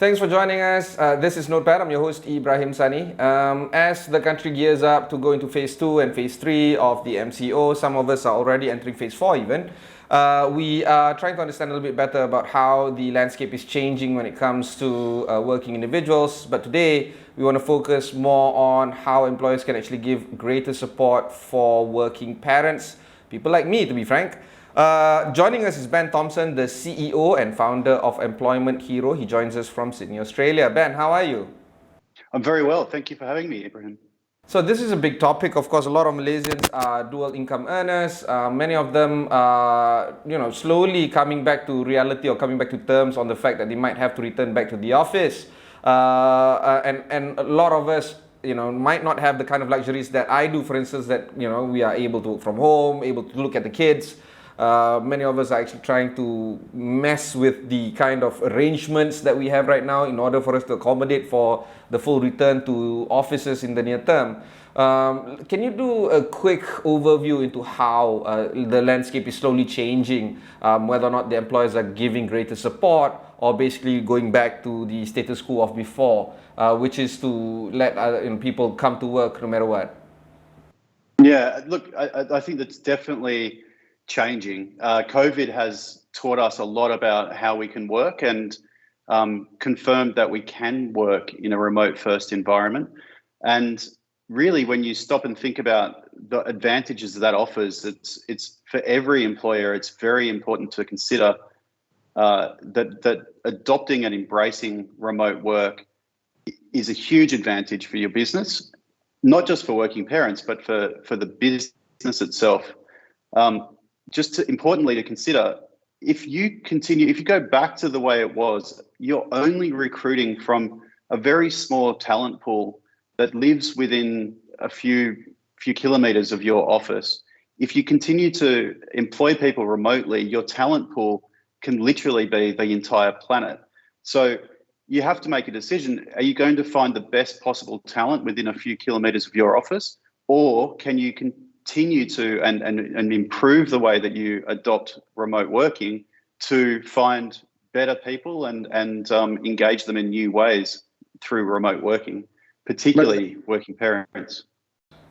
Thanks for joining us. This is Notepad. I'm your host, Ibrahim Sani. As the country gears up to go into phase 2 and phase 3 of the MCO, some of us are already entering phase 4 even. We are trying to understand a little bit better about how the landscape is changing when it comes to working individuals. But today, we want to focus more on how employers can actually give greater support for working parents, people like me, to be frank. Joining us is Ben Thompson, the CEO and founder of Employment Hero. He joins us from Sydney, Australia. Ben, how are you? I'm very well. Thank you for having me, Ibrahim. So this is a big topic. Of course, a lot of Malaysians are dual income earners. Many of them are, slowly coming back to reality or coming back to terms on the fact that they might have to return back to the office. And a lot of us, might not have the kind of luxuries that I do, for instance, that, we are able to work from home, able to look at the kids. Many of us are actually trying to mess with the kind of arrangements that we have right now in order for us to accommodate for the full return to offices in the near term. Can you do a quick overview into how the landscape is slowly changing, whether or not the employers are giving greater support or basically going back to the status quo of before, which is to let people come to work no matter what? Yeah, look, I think that's definitely changing. COVID has taught us a lot about how we can work and confirmed that we can work in a remote first environment. And really, when you stop and think about the advantages that offers, it's for every employer, it's very important to consider that adopting and embracing remote work is a huge advantage for your business, not just for working parents, but for the business itself. Just importantly to consider, if you go back to the way it was, you're only recruiting from a very small talent pool that lives within a few kilometers of your office. If you continue to employ people remotely, your talent pool can literally be the entire planet. So you have to make a decision. Are you going to find the best possible talent within a few kilometers of your office, or can you continue to and improve the way that you adopt remote working to find better people and engage them in new ways through remote working, particularly working parents?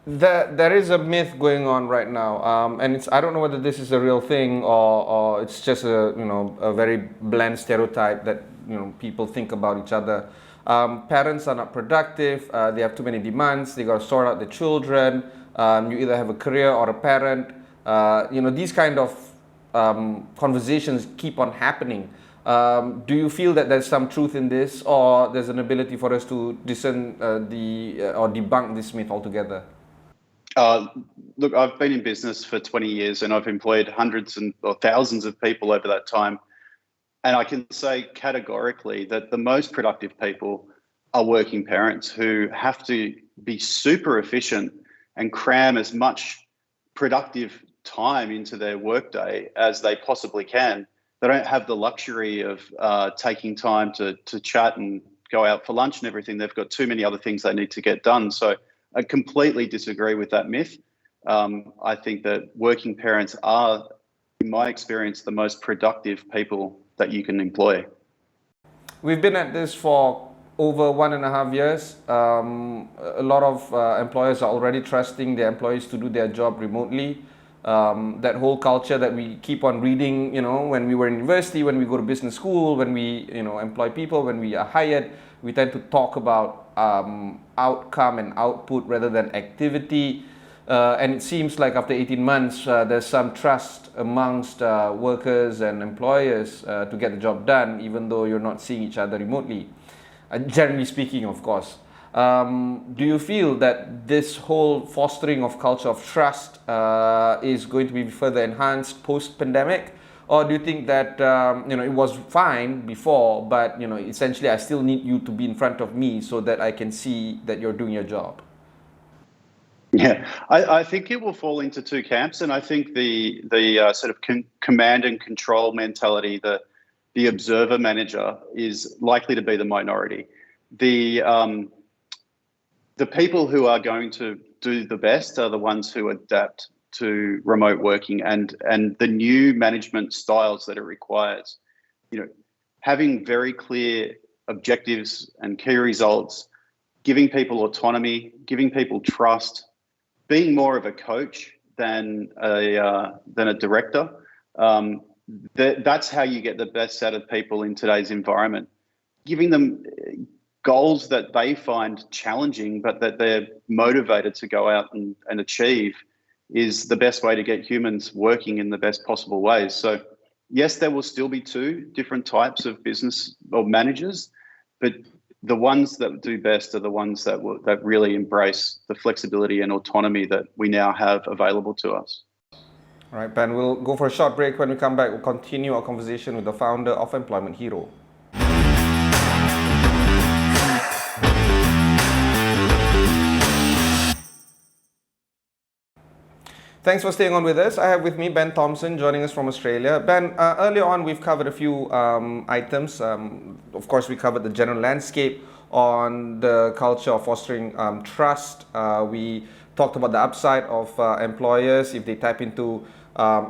There is a myth going on right now, and I don't know whether this is a real thing or it's just a very bland stereotype that people think about each other. Parents are not productive. They have too many demands. They got to sort out the children. You either have a career or a parent. These kind of conversations keep on happening. Do you feel that there's some truth in this, or there's an ability for us to discern or debunk this myth altogether? Look, I've been in business for 20 years and I've employed hundreds or thousands of people over that time. And I can say categorically that the most productive people are working parents who have to be super efficient and cram as much productive time into their workday as they possibly can. They don't have the luxury of taking time to chat and go out for lunch and everything. They've got too many other things they need to get done. So I completely disagree with that myth. I think that working parents are, in my experience, the most productive people that you can employ. We've been at this for over 1.5 years. A lot of employers are already trusting their employees to do their job remotely. That whole culture that we keep on reading, when we were in university, when we go to business school, when we, employ people, when we are hired, we tend to talk about outcome and output rather than activity. And it seems like after 18 months, there's some trust amongst workers and employers to get the job done, even though you're not seeing each other remotely. Generally speaking, of course. Do you feel that this whole fostering of culture of trust is going to be further enhanced post-pandemic? Or do you think that it was fine before, but essentially I still need you to be in front of me so that I can see that you're doing your job? Yeah, I think it will fall into two camps, and I think the sort of command and control mentality, the observer manager, is likely to be the minority. The people who are going to do the best are the ones who adapt to remote working and the new management styles that it requires. Having very clear objectives and key results, giving people autonomy, giving people trust, being more of a coach than a director. That's how you get the best out of people in today's environment. Giving them goals that they find challenging, but that they're motivated to go out and achieve is the best way to get humans working in the best possible ways. So yes, there will still be two different types of business or managers, but the ones that do best are the ones that really embrace the flexibility and autonomy that we now have available to us. All right, Ben, we'll go for a short break. When we come back, we'll continue our conversation with the founder of Employment Hero. Thanks for staying on with us. I have with me Ben Thompson joining us from Australia. Ben, earlier on we've covered a few items. Of course, we covered the general landscape on the culture of fostering trust. We talked about the upside of employers if they tap into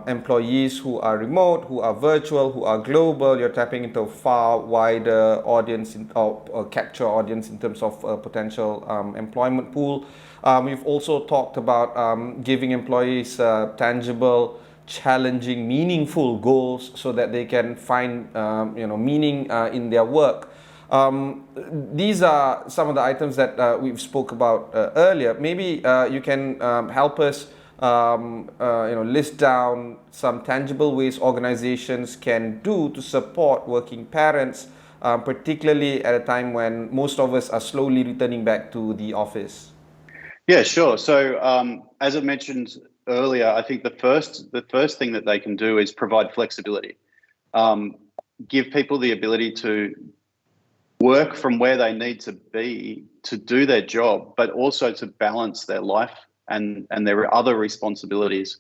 employees who are remote, who are virtual, who are global. You're tapping into a far wider audience or capture audience in terms of potential employment pool. We've also talked about giving employees tangible, challenging, meaningful goals so that they can find meaning in their work. These are some of the items that we've spoke about earlier. Maybe you can help us list down some tangible ways organizations can do to support working parents, particularly at a time when most of us are slowly returning back to the office. Yeah, sure. So as I mentioned earlier, I think the first thing that they can do is provide flexibility. Give people the ability to work from where they need to be to do their job, but also to balance their life and their other responsibilities.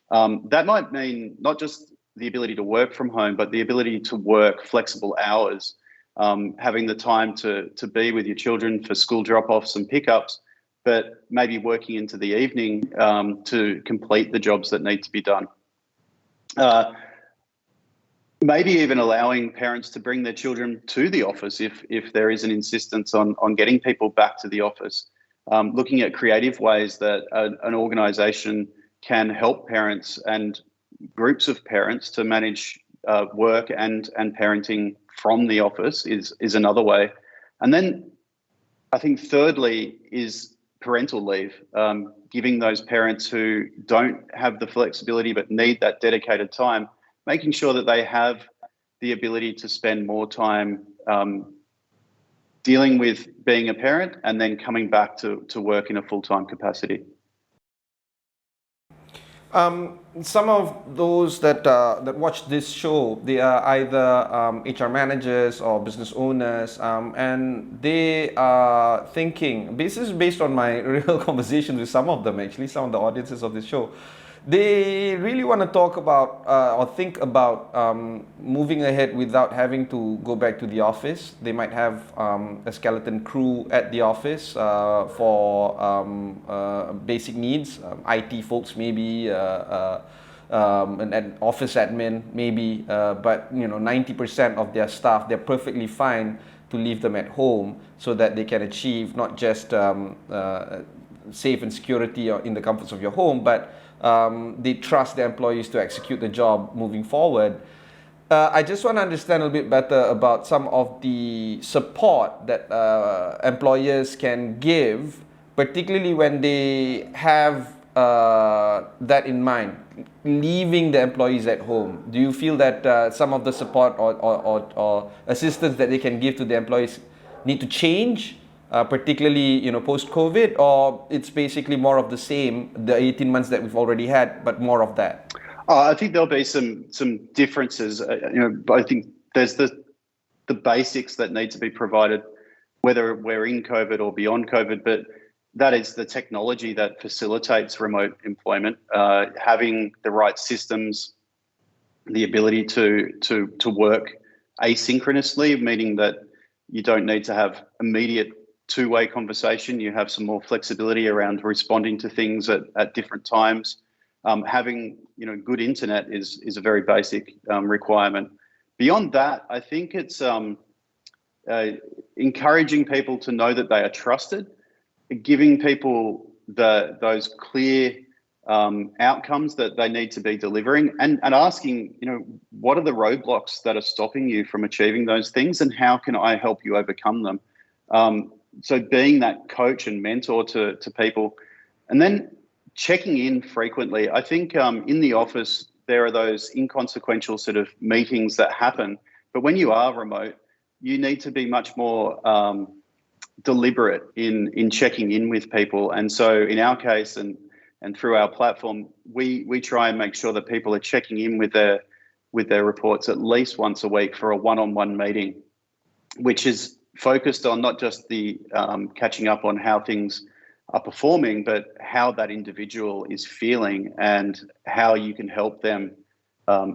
That might mean not just the ability to work from home, but the ability to work flexible hours, having the time to be with your children for school drop-offs and pickups, but maybe working into the evening to complete the jobs that need to be done. Maybe even allowing parents to bring their children to the office if there is an insistence on getting people back to the office. Looking at creative ways that an organisation can help parents and groups of parents to manage work and parenting from the office is another way. And then I think thirdly is parental leave, giving those parents who don't have the flexibility but need that dedicated time, making sure that they have the ability to spend more time dealing with being a parent and then coming back to work in a full-time capacity. Some of those that watch this show, they are either HR managers or business owners, and they are thinking, this is based on my real conversations with some of them actually, some of the audiences of this show. They really want to talk about or think about moving ahead without having to go back to the office. They might have a skeleton crew at the office for basic needs, IT folks maybe, an office admin maybe, but 90% of their staff, they're perfectly fine to leave them at home so that they can achieve not just safe and security in the comforts of your home, but they trust their employees to execute the job moving forward. I just want to understand a little bit better about some of the support that employers can give, particularly when they have that in mind, leaving the employees at home. Do you feel that some of the support or assistance that they can give to the employees need to change? Particularly, post-COVID, or it's basically more of the same, the 18 months that we've already had, but more of that? I think there'll be some differences. I think there's the basics that need to be provided, whether we're in COVID or beyond COVID, but that is the technology that facilitates remote employment, having the right systems, the ability to work asynchronously, meaning that you don't need to have immediate two-way conversation. You have some more flexibility around responding to things at different times. Having good internet is a very basic requirement. Beyond that, I think it's encouraging people to know that they are trusted, giving people those clear outcomes that they need to be delivering, and asking, what are the roadblocks that are stopping you from achieving those things, and how can I help you overcome them? So being that coach and mentor to people, and then checking in frequently. I think in the office, there are those inconsequential sort of meetings that happen, but when you are remote, you need to be much more deliberate in checking in with people. And so in our case, and through our platform, we try and make sure that people are checking in with their reports at least once a week for a one-on-one meeting, which is focused on not just the catching up on how things are performing, but how that individual is feeling and how you can help them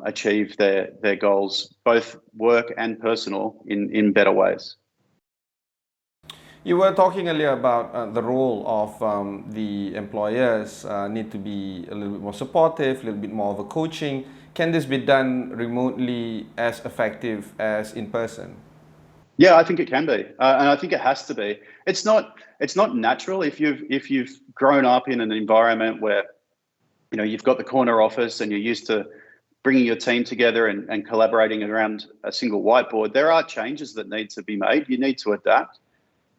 achieve their goals, both work and personal, in better ways. You were talking earlier about the role of the employers need to be a little bit more supportive, a little bit more of a coaching. Can this be done remotely as effective as in person? Yeah, I think it can be, and I think it has to be. It's not natural if you've grown up in an environment where you've got the corner office and you're used to bringing your team together and collaborating around a single whiteboard. There are changes that need to be made. You need to adapt.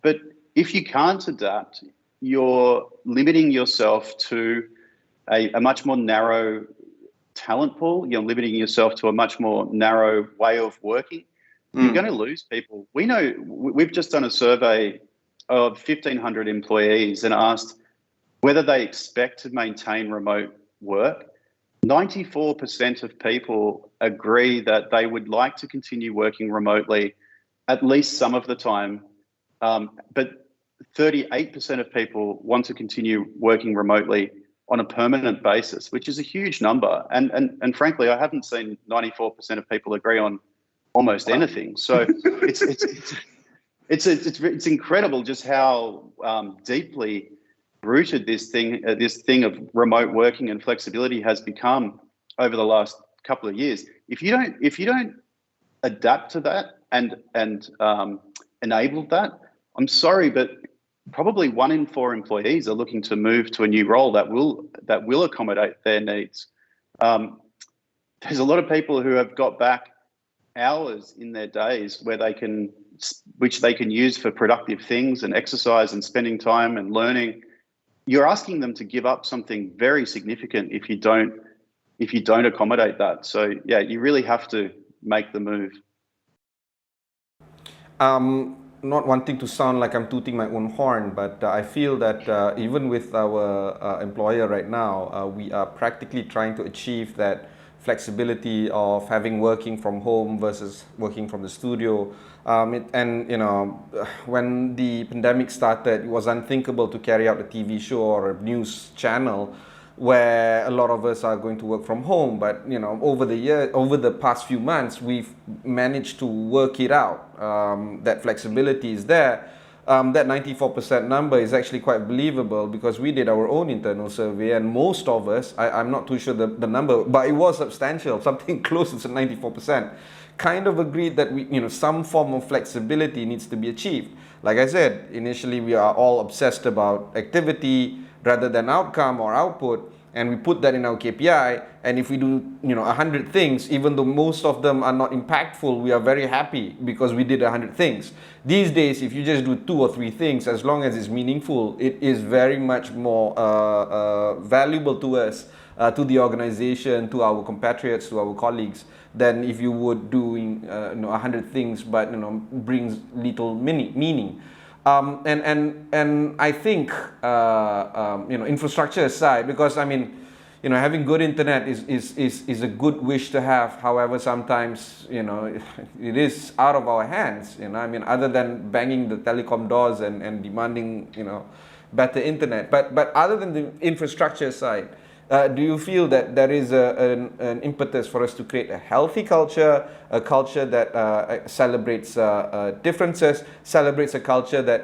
But if you can't adapt, you're limiting yourself to a much more narrow talent pool. You're limiting yourself to a much more narrow way of working. You're going to lose people. We know, we've just done a survey of 1,500 employees and asked whether they expect to maintain remote work. 94% of people agree that they would like to continue working remotely at least some of the time. But 38% of people want to continue working remotely on a permanent basis, which is a huge number. And frankly, I haven't seen 94% of people agree on almost anything. So it's incredible just how deeply rooted this thing of remote working and flexibility has become over the last couple of years. If you don't adapt to that and enable that, I'm sorry, but probably 1 in 4 employees are looking to move to a new role that will accommodate their needs. There's a lot of people who have got back hours in their days which they can use for productive things and exercise and spending time and learning. You're asking them to give up something very significant if you don't accommodate that. So yeah, you really have to make the move. Not wanting to sound like I'm tooting my own horn, but I feel that even with our employer right now, we are practically trying to achieve that flexibility of having working from home versus working from the studio. When the pandemic started, it was unthinkable to carry out a TV show or a news channel where a lot of us are going to work from home. But over the past few months, we've managed to work it out. That flexibility is there. That 94% number is actually quite believable because we did our own internal survey, and most of us, I'm not too sure the number, but it was substantial, something close to 94%, kind of agreed that some form of flexibility needs to be achieved. Like I said, initially we are all obsessed about activity rather than outcome or output, and we put that in our KPI. And if we do 100 things, even though most of them are not impactful, we are very happy because we did 100 things. These days, if you just do 2 or 3 things, as long as it's meaningful, it is very much more valuable to us, to the organization, to our compatriots, to our colleagues, than if you would doing 100 things but brings little meaning. And I think infrastructure aside, because having good internet is a good wish to have. However, sometimes it is out of our hands. Other than banging the telecom doors and demanding better internet, but other than the infrastructure side, do you feel that there is an impetus for us to create a healthy culture, a culture that celebrates differences, celebrates a culture that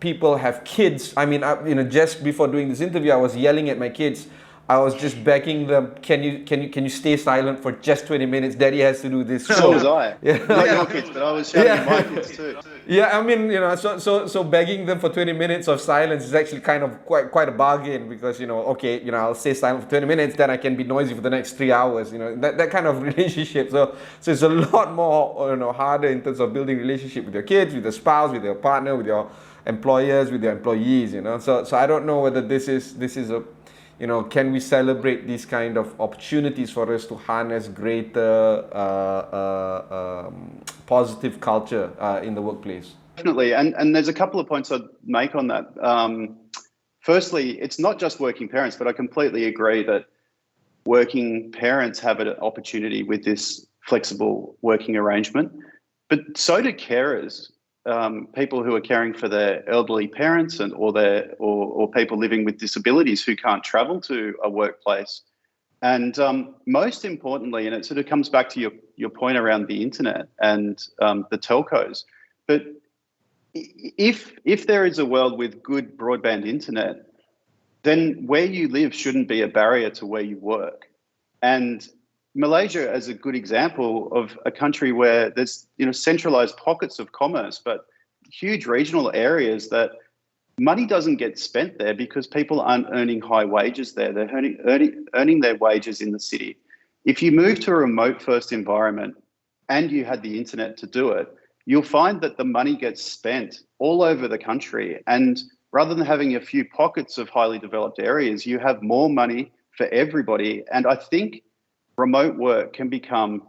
people have kids? Just before doing this interview, I was yelling at my kids I was just begging them, can you stay silent for just 20 minutes? Daddy has to do this. So was I. Yeah. Not your kids, but I was shouting at my kids too. Yeah, I mean, so begging them for 20 minutes of silence is actually kind of quite a bargain, because, okay, I'll stay silent for 20 minutes, then I can be noisy for the next 3 hours, that kind of relationship. So it's a lot more, harder in terms of building relationship with your kids, with your spouse, with your partner, with your employers, with your employees, So I don't know whether this is a, can we celebrate these kind of opportunities for us to harness greater positive culture in the workplace? Definitely, and there's a couple of points I'd make on that. Firstly, it's not just working parents, but I completely agree that working parents have an opportunity with this flexible working arrangement, but so do carers. People who are caring for their elderly parents or people living with disabilities who can't travel to a workplace. And most importantly, and it sort of comes back to your point around the internet and the telcos, but if there is a world with good broadband internet, then where you live shouldn't be a barrier to where you work. And Malaysia is a good example of a country where there's centralized pockets of commerce, but huge regional areas that money doesn't get spent there because people aren't earning high wages there. They're earning their wages in the city. If you move to a remote first environment and you had the internet to do it, you'll find that the money gets spent all over the country. And rather than having a few pockets of highly developed areas, you have more money for everybody. And I think remote work can become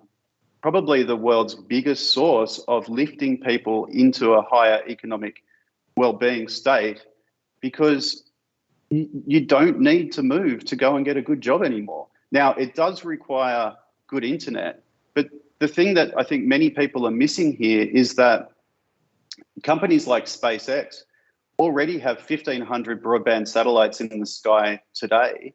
probably the world's biggest source of lifting people into a higher economic well-being state, because you don't need to move to go and get a good job anymore. Now, it does require good internet, but the thing that I think many people are missing here is that companies like SpaceX already have 1,500 broadband satellites in the sky today.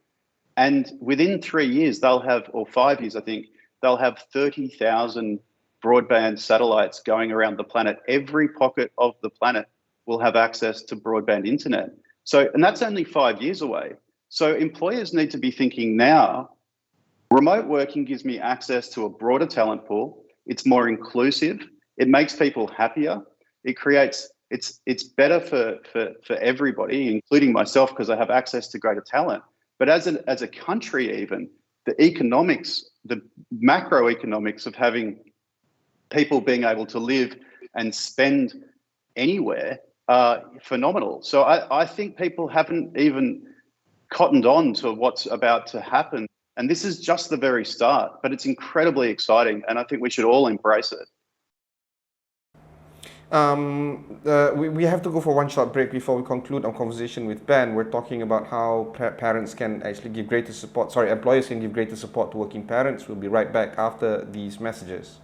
And within 3 years, or 5 years, I think, they'll have 30,000 broadband satellites going around the planet. Every pocket of the planet will have access to broadband internet. And that's only 5 years away. So employers need to be thinking now, remote working gives me access to a broader talent pool. It's more inclusive. It makes people happier. It's better for everybody, including myself, because I have access to greater talent. But as a country, even the economics, the macroeconomics of having people being able to live and spend anywhere are phenomenal. So I think people haven't even cottoned on to what's about to happen. And this is just the very start, but it's incredibly exciting. And I think we should all embrace it. We have to go for one short break before we conclude our conversation with Ben. We're talking about how parents can actually give greater support. Employers can give greater support to working parents. We'll be right back after these messages.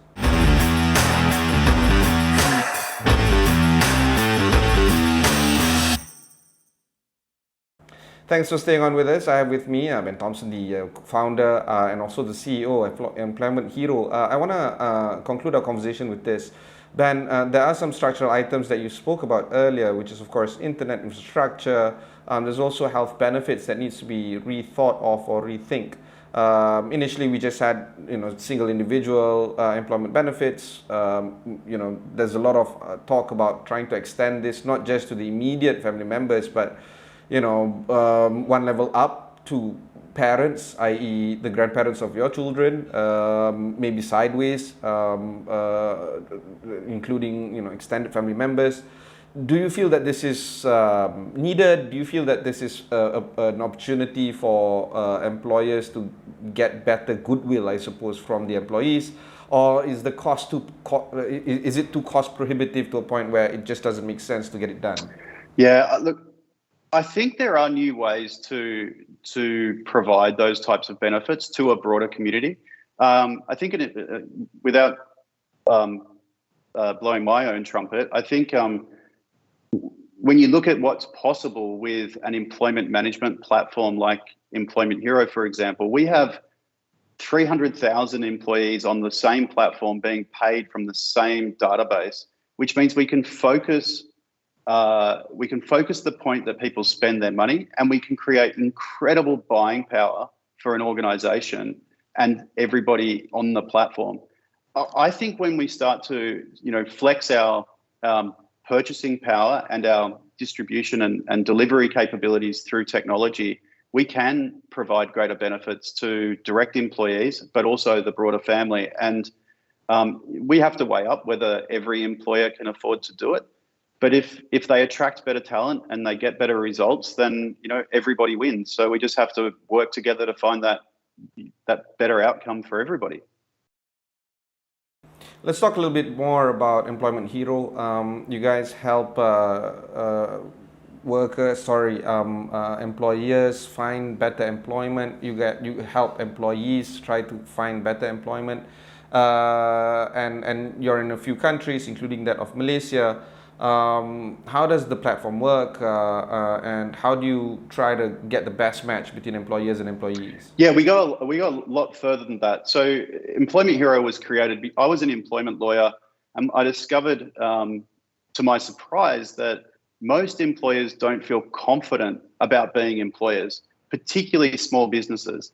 Thanks for staying on with us. I have with me Ben Thompson, the founder and also the CEO of Employment Hero. I want to conclude our conversation with this. Ben, there are some structural items that you spoke about earlier, which is, of course, internet infrastructure. There's also health benefits that needs to be rethought of or rethink. Initially, we just had, single individual employment benefits. There's a lot of talk about trying to extend this not just to the immediate family members, but one level up to parents, i.e. the grandparents of your children, maybe sideways, including extended family members. Do you feel that this is needed? Do you feel that this is an opportunity for employers to get better goodwill, I suppose, from the employees? Or is the cost is it too cost prohibitive to a point where it just doesn't make sense to get it done? Yeah, look, I think there are new ways to provide those types of benefits to a broader community. I think without blowing my own trumpet, I think when you look at what's possible with an employment management platform like Employment Hero, for example, we have 300,000 employees on the same platform being paid from the same database, which means we can focus we can focus the point that people spend their money, and we can create incredible buying power for an organization and everybody on the platform. I think when we start to, flex our purchasing power and our distribution and delivery capabilities through technology, we can provide greater benefits to direct employees, but also the broader family. And we have to weigh up whether every employer can afford to do it. But if they attract better talent and they get better results, then everybody wins. So we just have to work together to find that better outcome for everybody. Let's talk a little bit more about Employment Hero. You guys help employers find better employment. You help employees try to find better employment, and you're in a few countries, including that of Malaysia. How does the platform work, and how do you try to get the best match between employers and employees? Yeah, we go a lot further than that. So Employment Hero was created. I was an employment lawyer, and I discovered, to my surprise, that most employers don't feel confident about being employers, particularly small businesses.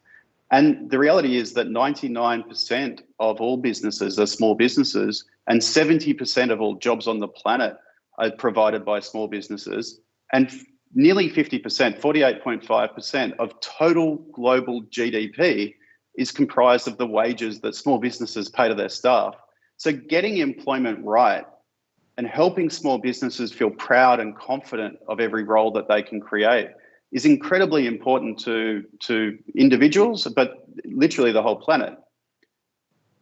And the reality is that 99% of all businesses are small businesses, and 70% of all jobs on the planet are provided by small businesses, and nearly 50%, 48.5% of total global GDP is comprised of the wages that small businesses pay to their staff. So getting employment right and helping small businesses feel proud and confident of every role that they can create is incredibly important to individuals, but literally the whole planet.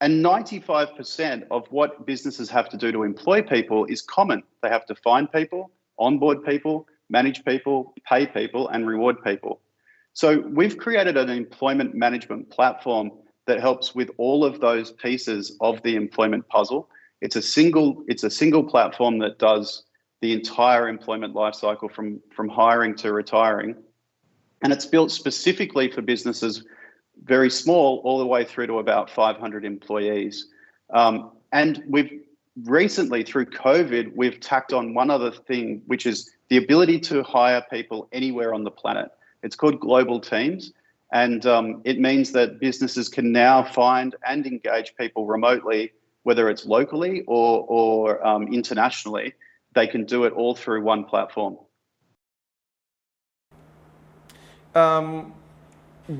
And 95% of what businesses have to do to employ people is common. They have to find people, onboard people, manage people, pay people, and reward people. So we've created an employment management platform that helps with all of those pieces of the employment puzzle. It's a single platform that does the entire employment lifecycle from hiring to retiring. And it's built specifically for businesses very small, all the way through to about 500 employees. And we've recently, through COVID, we've tacked on one other thing, which is the ability to hire people anywhere on the planet. It's called global teams. And it means that businesses can now find and engage people remotely, whether it's locally or internationally. They can do it all through one platform.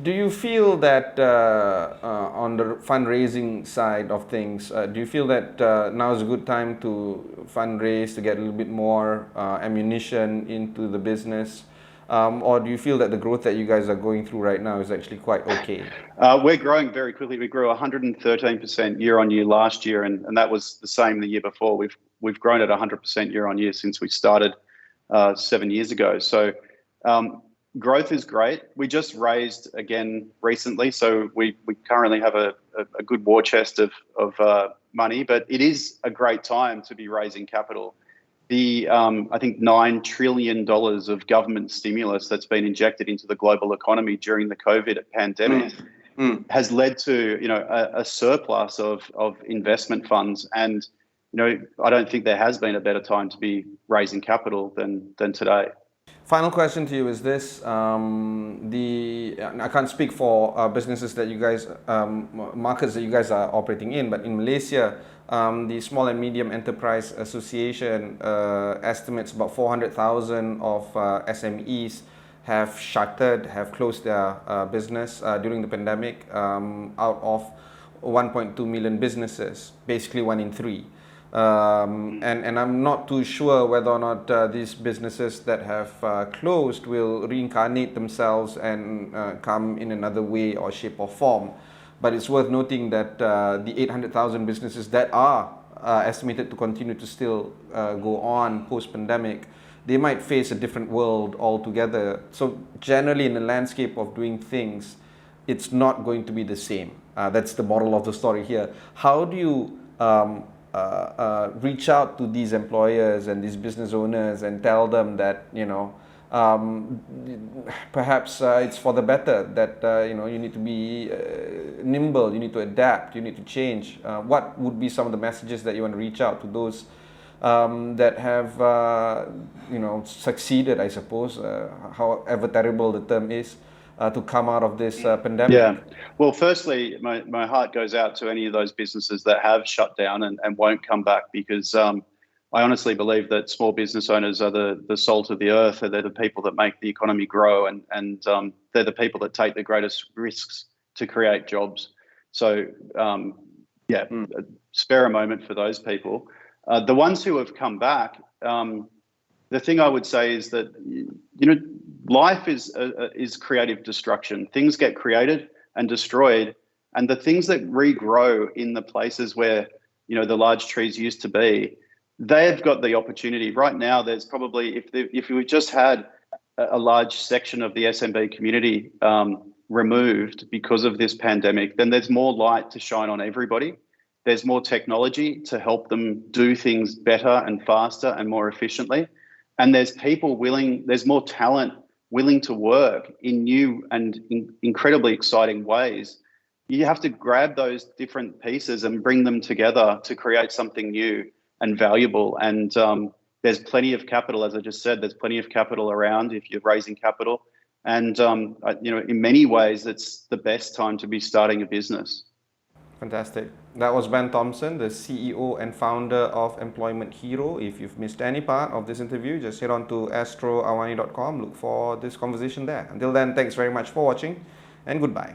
Do you feel that on the fundraising side of things, do you feel that now is a good time to fundraise, to get a little bit more ammunition into the business? Or do you feel that the growth that you guys are going through right now is actually quite okay? We're growing very quickly. We grew 113% year on year last year, and that was the same the year before. We've grown at 100% year on year since we started 7 years ago. So growth is great. We just raised again recently, so we currently have a good war chest of money, but it is a great time to be raising capital. The I think $9 trillion of government stimulus that's been injected into the global economy during the COVID pandemic has led to a surplus of investment funds, and I don't think there has been a better time to be raising capital than today. Final question to you is this: I can't speak for businesses that you guys, markets that you guys are operating in, but in Malaysia, the Small and Medium Enterprise Association estimates about 400,000 of SMEs have shuttered, have closed their business during the pandemic, out of 1.2 million businesses, basically 1 in 3. And I'm not too sure whether or not these businesses that have closed will reincarnate themselves and come in another way or shape or form. But it's worth noting that the 800,000 businesses that are estimated to continue to still go on post-pandemic, they might face a different world altogether. So generally in the landscape of doing things, it's not going to be the same. That's the moral of the story here. How do you reach out to these employers and these business owners and tell them that perhaps it's for the better, that you need to be nimble, you need to adapt, you need to change? What would be some of the messages that you want to reach out to those that have succeeded, I suppose, however terrible the term is, to come out of this pandemic? Yeah. Well, firstly, my heart goes out to any of those businesses that have shut down and won't come back, because I honestly believe that small business owners are the salt of the earth. They're the people that make the economy grow, and they're the people that take the greatest risks to create jobs. So, spare a moment for those people. The ones who have come back, the thing I would say is that, life is creative destruction. Things get created and destroyed, and the things that regrow in the places where, the large trees used to be, they've got the opportunity. Right now, there's probably, if we just had a large section of the SMB community removed because of this pandemic, then there's more light to shine on everybody. There's more technology to help them do things better and faster and more efficiently. And there's more talent willing to work in new and incredibly exciting ways. You have to grab those different pieces and bring them together to create something new and valuable. And there's plenty of capital, as I just said, there's plenty of capital around if you're raising capital. And, in many ways, it's the best time to be starting a business. Fantastic. That was Ben Thompson, the CEO and founder of Employment Hero. If you've missed any part of this interview, just head on to astroawani.com. Look for this conversation there. Until then, thanks very much for watching, and goodbye.